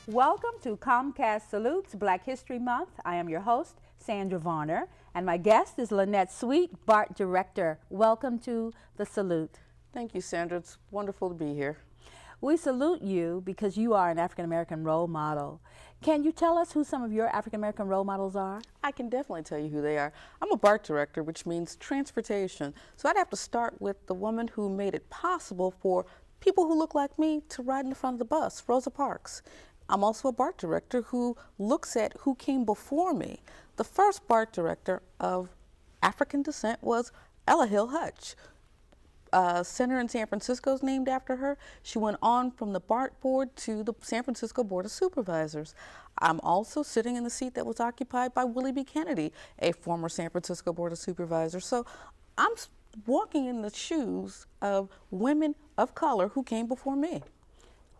Welcome to Comcast Salutes Black History Month. I am your host, Sandra Varner, and my guest is Lynette Sweet, BART Director. Welcome to the Salute. Thank you, Sandra. It's wonderful to be here. We salute you because you are an African-American role model. Can you tell us who some of your African-American role models are? I can definitely tell you who they are. I'm a BART Director, which means transportation. So I'd have to start with the woman who made it possible for people who look like me to ride in the front of the bus, Rosa Parks. I'm also a BART Director who looks at who came before me. The first BART Director of African descent was Ella Hill Hutch. Center in San Francisco is named after her. She went on from the BART board to the San Francisco Board of Supervisors. I'm also sitting in the seat that was occupied by Willie B. Kennedy, a former San Francisco Board of Supervisors. So I'm walking in the shoes of women of color who came before me.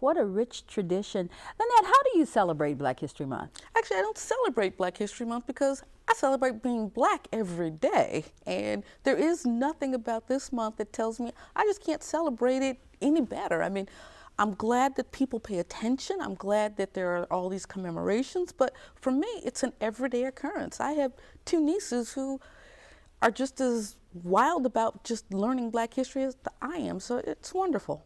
What a rich tradition. Lynette, how do you celebrate Black History Month? Actually, I don't celebrate Black History Month because I celebrate being black every day. And there is nothing about this month that tells me I just can't celebrate it any better. I mean, I'm glad that people pay attention. I'm glad that there are all these commemorations. But for me, it's an everyday occurrence. I have two nieces who are just as wild about just learning Black history as I am. So it's wonderful.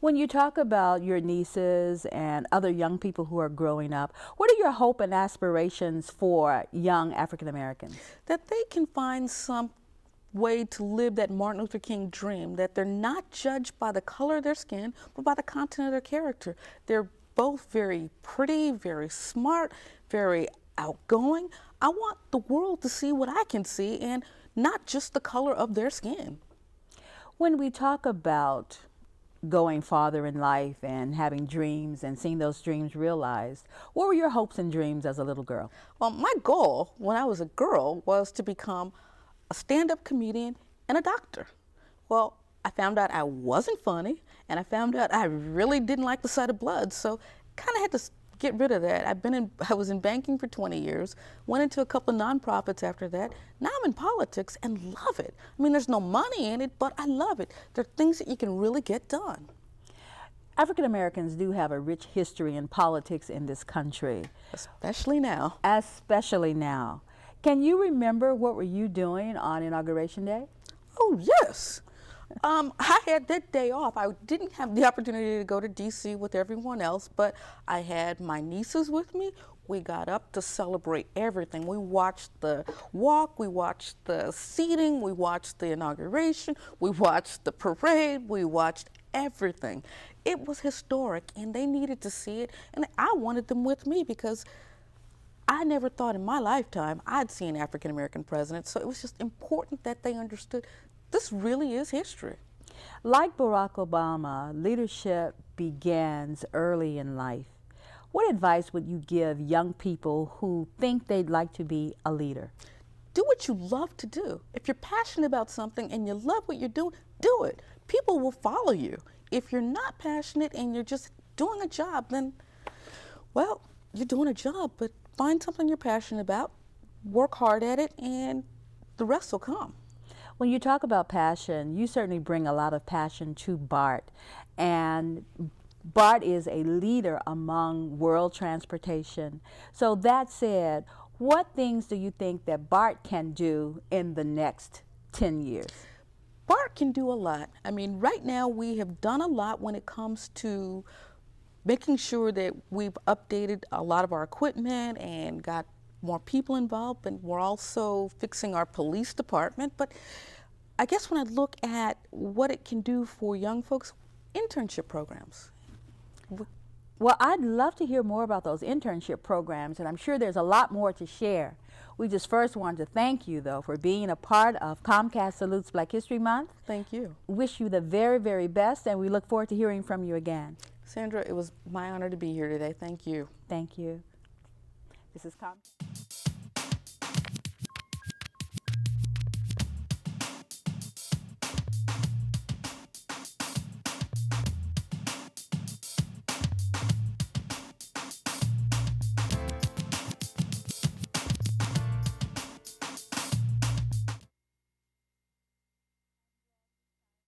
When you talk about your nieces and other young people who are growing up, what are your hope and aspirations for young African Americans? That they can find some way to live that Martin Luther King dream, that they're not judged by the color of their skin, but by the content of their character. They're both very pretty, very smart, very outgoing. I want the world to see what I can see and not just the color of their skin. When we talk about going farther in life and having dreams and seeing those dreams realized, what were your hopes and dreams as a little girl? Well, my goal when I was a girl was to become a stand-up comedian and a doctor. Well, I found out I wasn't funny, and I found out I really didn't like the sight of blood, so kind of had to get rid of that. I was in banking for 20 years, went into a couple of nonprofits after that. Now I'm in politics and love it. I mean, there's no money in it, but I love it. There are things that you can really get done. African Americans do have a rich history in politics in this country. Especially now. Especially now. Can you remember what were you doing on Inauguration Day? Oh, yes. I had that day off. I didn't have the opportunity to go to D.C. with everyone else, but I had my nieces with me. We got up to celebrate everything. We watched the walk, we watched the seating, we watched the inauguration, we watched the parade, we watched everything. It was historic, and they needed to see it, and I wanted them with me because I never thought in my lifetime I'd see an African-American president, so it was just important that they understood this really is history. Like Barack Obama, leadership begins early in life. What advice would you give young people who think they'd like to be a leader? Do what you love to do. If you're passionate about something and you love what you're doing, do it. People will follow you. If you're not passionate and you're just doing a job, then, well, you're doing a job, but find something you're passionate about, work hard at it, and the rest will come. When you talk about passion, you certainly bring a lot of passion to BART, and BART is a leader among world transportation. So that said, what things do you think that BART can do in the next 10 years? BART can do a lot. I mean, right now we have done a lot when it comes to making sure that we've updated a lot of our equipment and got more people involved, and we're also fixing our police department. But I guess when I look at what it can do for young folks, internship programs. Well, I'd love to hear more about those internship programs, and I'm sure there's a lot more to share. We just first wanted to thank you, though, for being a part of Comcast Salutes Black History Month. Thank you. Wish you the very, very best, and we look forward to hearing from you again. Sandra, it was my honor to be here today. Thank you. Thank you. This is Comcast.